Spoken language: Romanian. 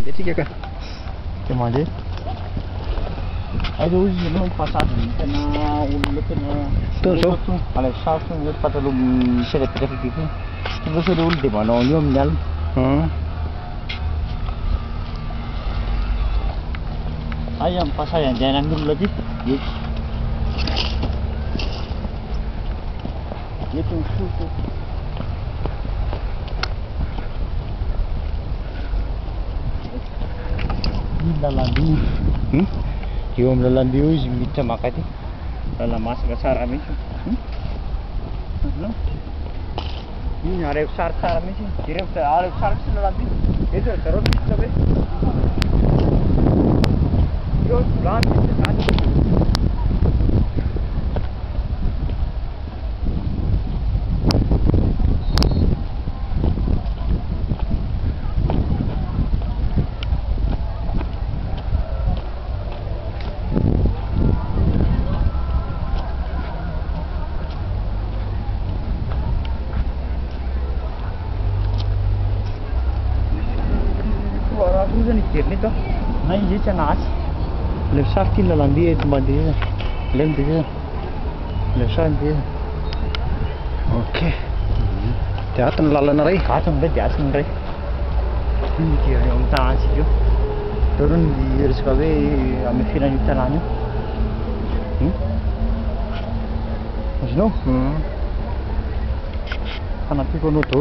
mandeha dia mandeha. Ayo izy no passage tena olona tena Tao zao ala sarotro ny pataloha miserepetraka biby io fa olona dia manao an'io amin'ny alina. Ay amin'ny passage andehanan'ny olona ty eto ny soto ny lalamby eo amin'ny lalamby eo izy miditra maka ty lalamasaka tsara mihitsy iny areko sary tsara mihitsy ireo areko sary mihitsy lalamby eto zareo misy hoe eo volany mihitsy zany nito na izy tsy anatsy le sary ty lalamby eto mandeha le mandeha le sary mandeha. Ok dia ato ny lalana iray atony be dia atony iray iny dia eo amin'ny tanàntsika io teo ny resaka hoe amefena io tanàna io azonao fanampiako anao daholo.